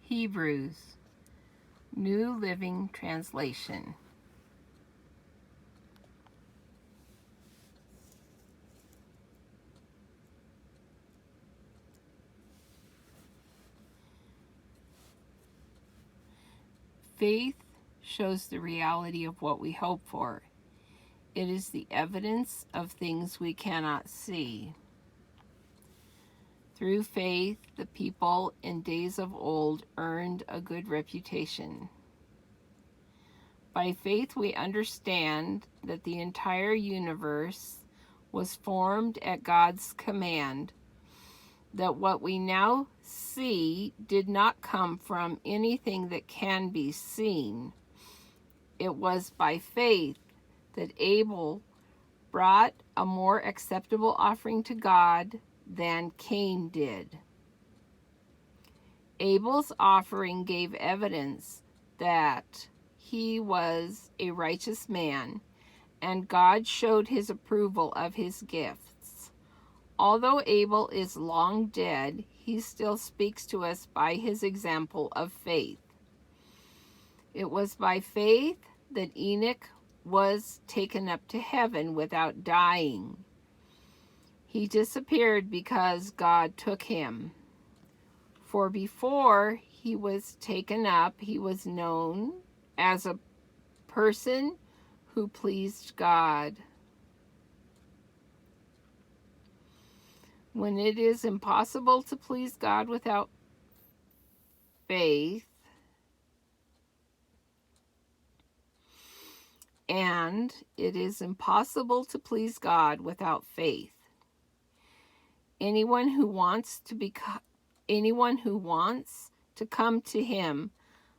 Hebrews, New Living Translation. Faith shows the reality of what we hope for. It is the evidence of things we cannot see. Through faith, the people in days of old earned a good reputation. By faith, we understand that the entire universe was formed at God's command, that what we now see did not come from anything that can be seen. It was by faith that Abel brought a more acceptable offering to God than Cain did. Abel's offering gave evidence that he was a righteous man, and God showed his approval of his gifts. Although Abel is long dead, he still speaks to us by his example of faith. It was by faith that Enoch was taken up to heaven without dying. He disappeared because God took him. For before he was taken up, he was known as a person who pleased God. When it is impossible to please God without faith, and it is impossible to please God without faith. Anyone who wants to come to him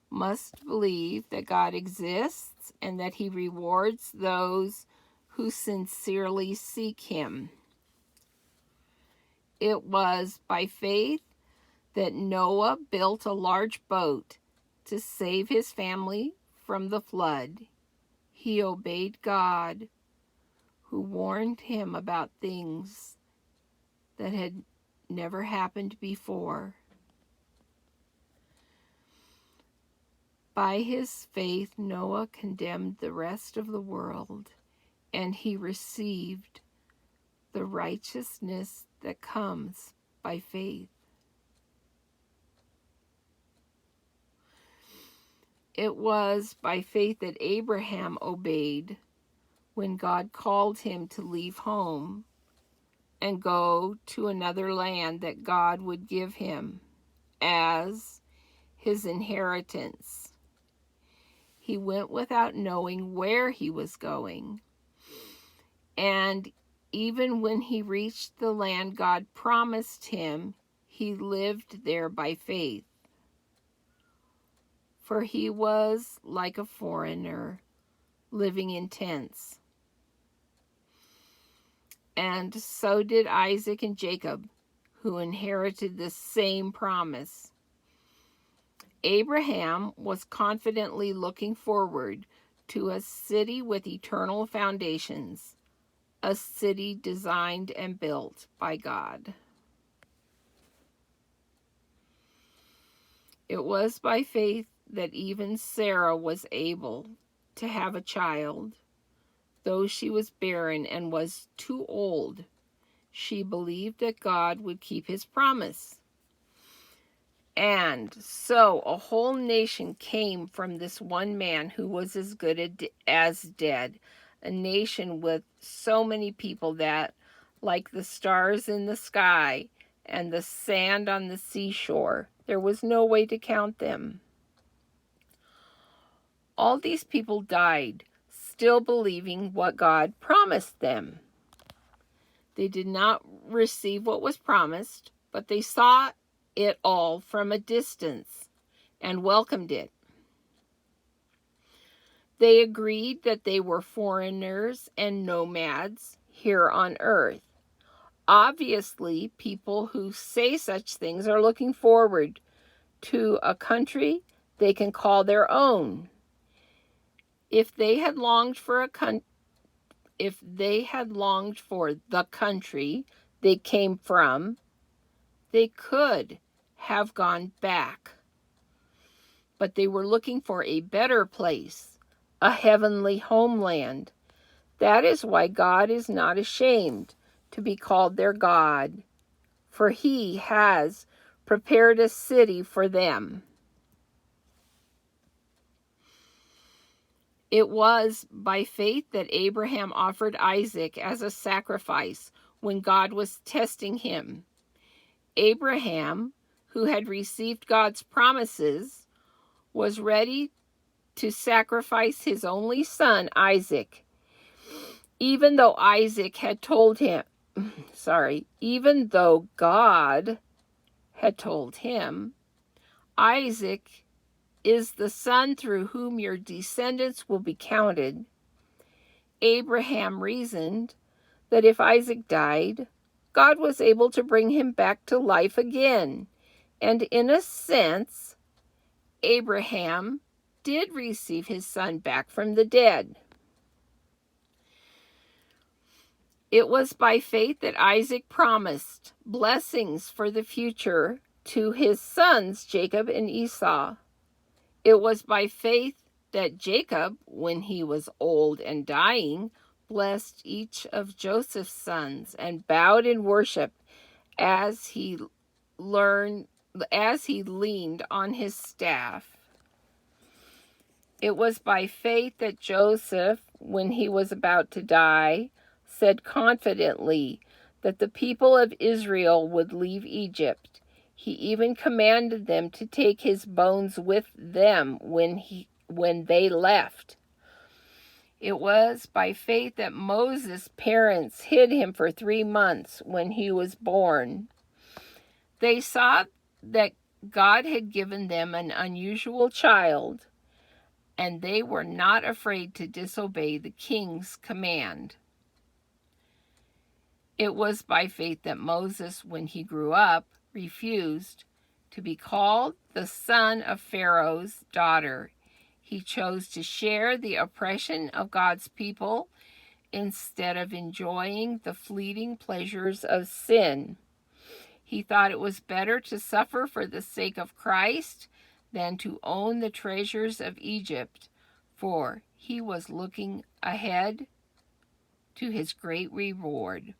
must believe that God exists and that he rewards those who sincerely seek him. It was by faith that Noah built a large boat to save his family from the flood. He obeyed God, who warned him about things that had never happened before. By his faith, Noah condemned the rest of the world, and he received the righteousness that comes by faith. It was by faith that Abraham obeyed when God called him to leave home and go to another land that God would give him as his inheritance. He went without knowing where he was going. And even when he reached the land God promised him, he lived there by faith. For he was like a foreigner living in tents. And so did Isaac and Jacob, who inherited the same promise. Abraham was confidently looking forward to a city with eternal foundations, a city designed and built by God. It was by faith that even Sarah was able to have a child. Though she was barren and was too old, she believed that God would keep his promise. And so a whole nation came from this one man who was as good as dead, a nation with so many people that, like the stars in the sky and the sand on the seashore, there was no way to count them. All these people died, still believing what God promised them. They did not receive what was promised, but they saw it all from a distance and welcomed it. They agreed that they were foreigners and nomads here on earth. Obviously, people who say such things are looking forward to a country they can call their own. If they had longed for the country they came from, they could have gone back. but they were looking for a better place, a heavenly homeland. That is why God is not ashamed to be called their God, for he has prepared a city for them. It was by faith that Abraham offered Isaac as a sacrifice when God was testing him. Abraham, who had received God's promises, was ready to sacrifice his only son, Isaac, even though God had told him, Isaac is the son through whom your descendants will be counted. Abraham reasoned that if Isaac died, God was able to bring him back to life again. And in a sense, Abraham did receive his son back from the dead. It was by faith that Isaac promised blessings for the future to his sons, Jacob and Esau. It was by faith that Jacob, when he was old and dying, blessed each of Joseph's sons and bowed in worship as he leaned on his staff. It was by faith that Joseph, when he was about to die, said confidently that the people of Israel would leave Egypt. He even commanded them to take his bones with them when they left. It was by faith that Moses' parents hid him for 3 months when he was born. They saw that God had given them an unusual child, and they were not afraid to disobey the king's command. It was by faith that Moses, when he grew up, refused to be called the son of Pharaoh's daughter. He chose to share the oppression of God's people instead of enjoying the fleeting pleasures of sin. He thought it was better to suffer for the sake of Christ than to own the treasures of Egypt, for he was looking ahead to his great reward.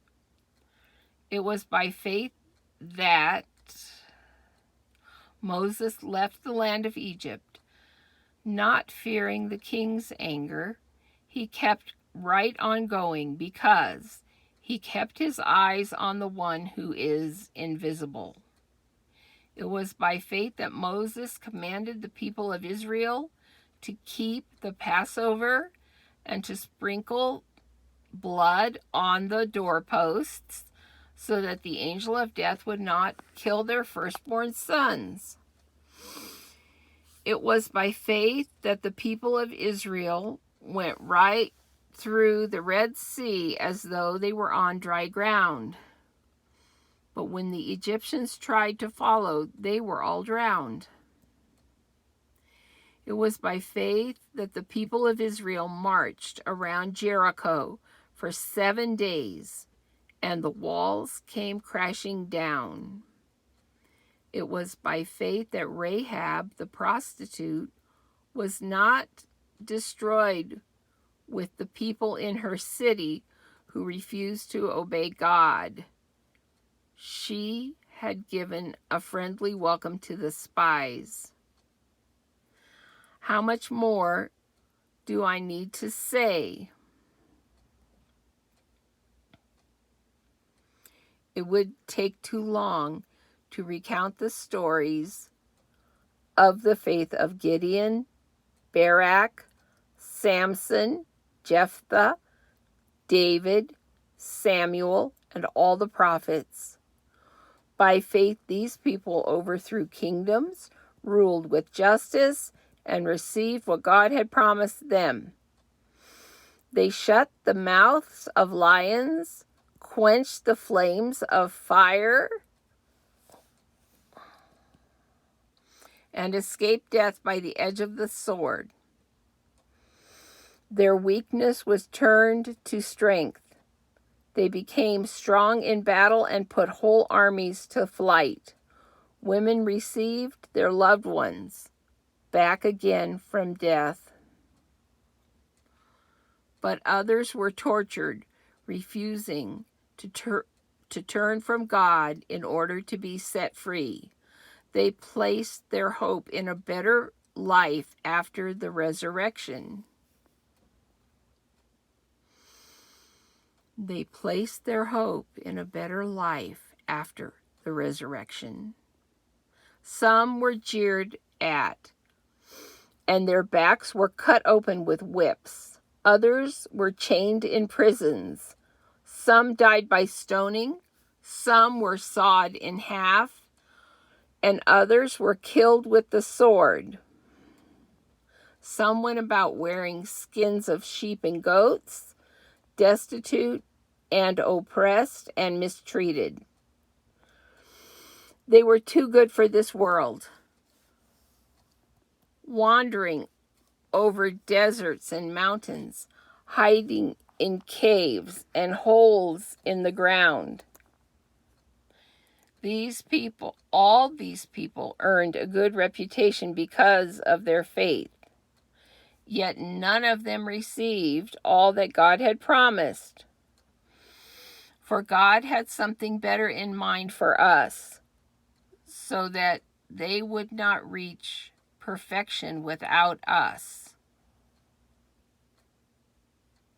It was by faith that Moses left the land of Egypt, not fearing the king's anger. He kept right on going because he kept his eyes on the one who is invisible. It was by faith that Moses commanded the people of Israel to keep the Passover and to sprinkle blood on the doorposts so that the angel of death would not kill their firstborn sons. It was by faith that the people of Israel went right through the Red Sea as though they were on dry ground. But when the Egyptians tried to follow, they were all drowned. It was by faith that the people of Israel marched around Jericho for 7 days, and the walls came crashing down. It was by faith that Rahab, the prostitute, was not destroyed with the people in her city who refused to obey God. She had given a friendly welcome to the spies. How much more do I need to say? It would take too long to recount the stories of the faith of Gideon, Barak, Samson, Jephthah, David, Samuel, and all the prophets. By faith, these people overthrew kingdoms, ruled with justice, and received what God had promised them. They shut the mouths of lions, quenched the flames of fire, and escaped death by the edge of the sword. Their weakness was turned to strength. They became strong in battle and put whole armies to flight. Women received their loved ones back again from death. But others were tortured, refusing to turn from God in order to be set free. They placed their hope in a better life after the resurrection. They placed their hope in a better life after the resurrection. Some were jeered at, and their backs were cut open with whips. Others were chained in prisons. Some died by stoning. Some were sawed in half, and others were killed with the sword. Some went about wearing skins of sheep and goats, destitute and oppressed and mistreated. They were too good for this world, wandering over deserts and mountains, hiding in caves and holes in the ground. All these people earned a good reputation because of their faith. Yet none of them received all that God had promised. For God had something better in mind for us, so that they would not reach perfection without us.